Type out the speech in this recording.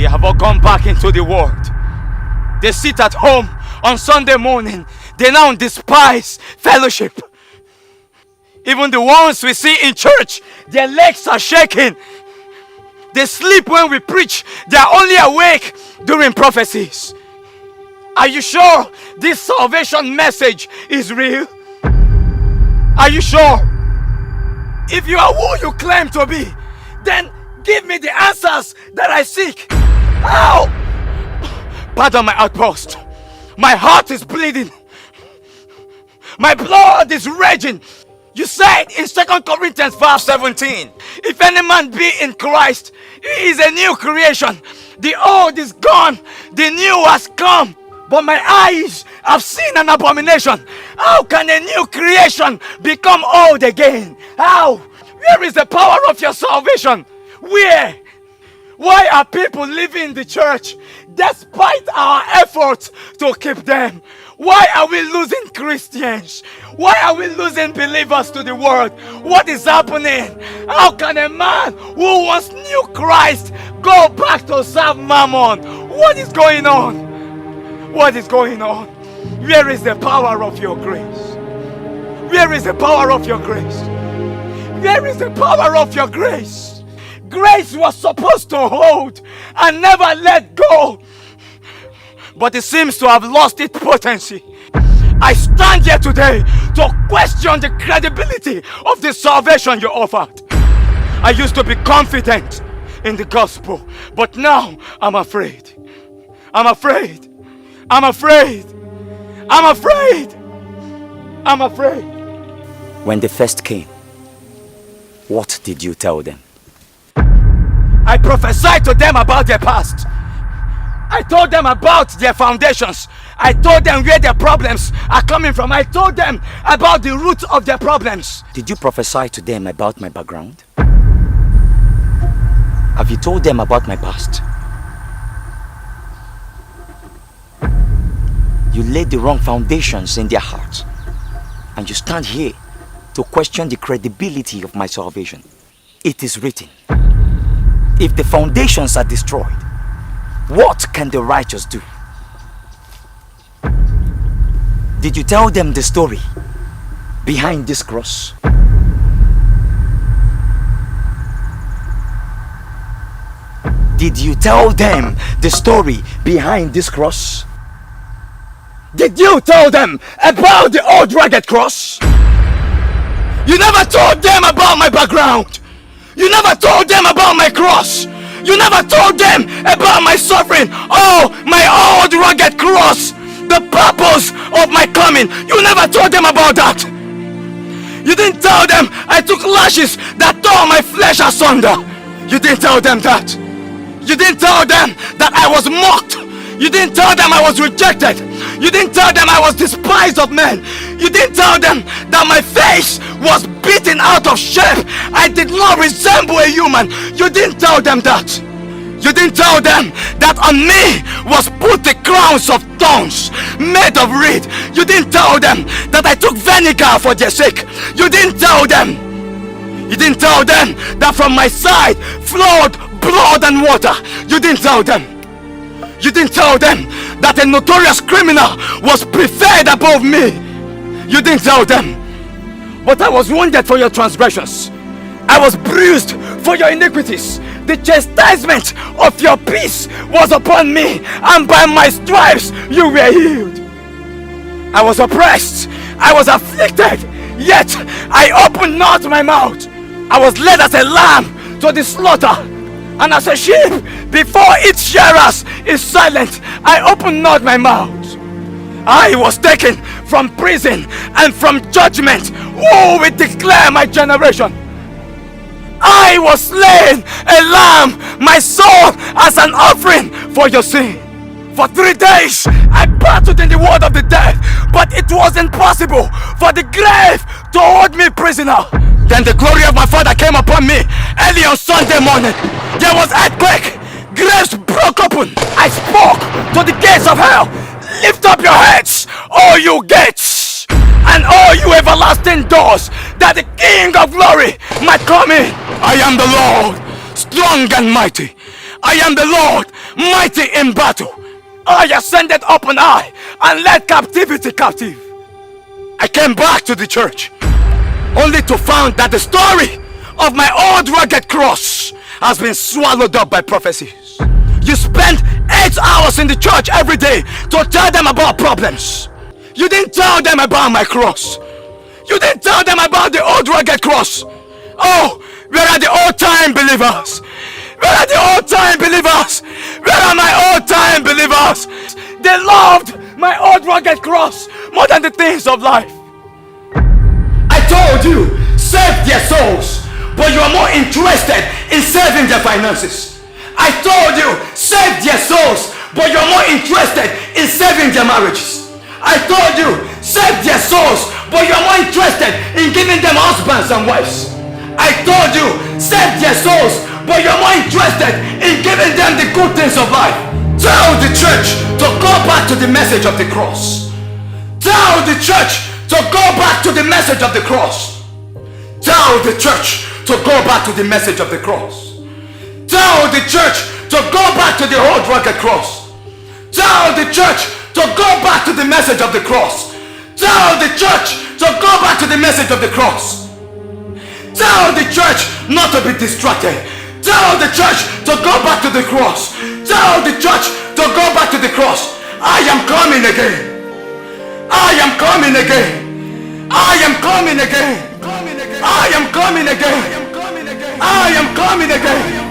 They have all gone back into the world. They sit at home on Sunday morning. They now despise fellowship. Even the ones we see in church, their legs are shaking. They sleep when we preach. They are only awake during prophecies. Are you sure this salvation message is real? Are you sure? If you are who you claim to be, then give me the answers that I seek. How? Pardon my outburst. My heart is bleeding. My blood is raging. You said in 2 Corinthians verse 17, if any man be in Christ, he is a new creation. The old is gone, the new has come. But my eyes have seen an abomination. How can a new creation become old again? How? Where is the power of your salvation? Where? Why are people leaving the church despite our efforts to keep them? Why are we losing Christians? Why are we losing believers to the world? What is happening? How can a man who once knew Christ go back to serve Mammon? What is going on? What is going on? Where is the power of your grace? Where is the power of your grace? Where is the power of your grace? Grace was supposed to hold and never let go, but it seems to have lost its potency. I stand here today to question the credibility of the salvation you offered. I used to be confident in the gospel, but now I'm afraid. I'm afraid. I'm afraid. I'm afraid. I'm afraid. When they first came, what did you tell them? I prophesied to them about their past. I told them about their foundations. I told them where their problems are coming from. I told them about the root of their problems. Did you prophesy to them about my background? Have you told them about my past? You laid the wrong foundations in their hearts, and you stand here to question the credibility of my salvation. It is written, if the foundations are destroyed, what can the righteous do? Did you tell them the story behind this cross? Did you tell them the story behind this cross? Did you tell them about the old rugged cross? You never told them about my background. You never told them about my cross. You never told them about my suffering. Oh, my old rugged cross. The purpose of my coming. You never told them about that. You didn't tell them I took lashes that tore my flesh asunder. You didn't tell them that. You didn't tell them that I was mocked. You didn't tell them I was rejected. You didn't tell them I was despised of men. You didn't tell them that my face was beaten out of shape. I did not resemble a human. You didn't tell them that. You didn't tell them that on me was put the crowns of thorns made of reed. You didn't tell them that I took vinegar for their sake. You didn't tell them. You didn't tell them that from my side flowed blood and water. You didn't tell them. You didn't tell them that a notorious criminal was preferred above me. You didn't tell them. But I was wounded for your transgressions. I was bruised for your iniquities. The chastisement of your peace was upon me, and by my stripes you were healed. I was oppressed, I was afflicted, yet I opened not my mouth. I was led as a lamb to the slaughter, and as a sheep before its shearers is silent, I opened not my mouth. I was taken from prison and from judgment. Who will declare my generation? I was slain, a lamb, my soul as an offering for your sin. For 3 days I battled in the world of the dead, but it wasn't possible for the grave to hold me prisoner. Then the glory of my Father came upon me early on Sunday morning. There was earthquake, graves broke open. I spoke to the gates of hell. Lift up your heads, all you gates, and all you everlasting doors, that the King of glory might come in. I am the Lord, strong and mighty. I am the Lord, mighty in battle. I ascended up on high and led captivity captive. I came back to the church only to find that the story of my old rugged cross has been swallowed up by prophecies. You spend 8 hours in the church every day to tell them about problems. You didn't tell them about my cross. You didn't tell them about the old rugged cross. Oh, where are the old-time believers? Where are the old-time believers? Where are my old-time believers? They loved my old rugged cross more than the things of life. I told you, save their souls, but you are more interested in saving their finances. I told you, save their souls, but you are more interested in saving their marriages. I told you, save their souls, but you are more interested in giving them husbands and wives. I told you, save their souls, but you are more interested in giving them the good things of life. Tell the church to go back to the message of the cross. Tell the church to go back to the message of the cross. Tell the church to go back to the message of the cross. Tell the church to go back to the old rugged cross. Tell the church to go back to the message of the cross. Tell the church to go back to the message of the cross. Tell the church not to be distracted. Tell the church to go back to the cross. Tell the church to go back to the cross. I am coming again. I am coming again. I am coming again. I am coming again. I am coming again.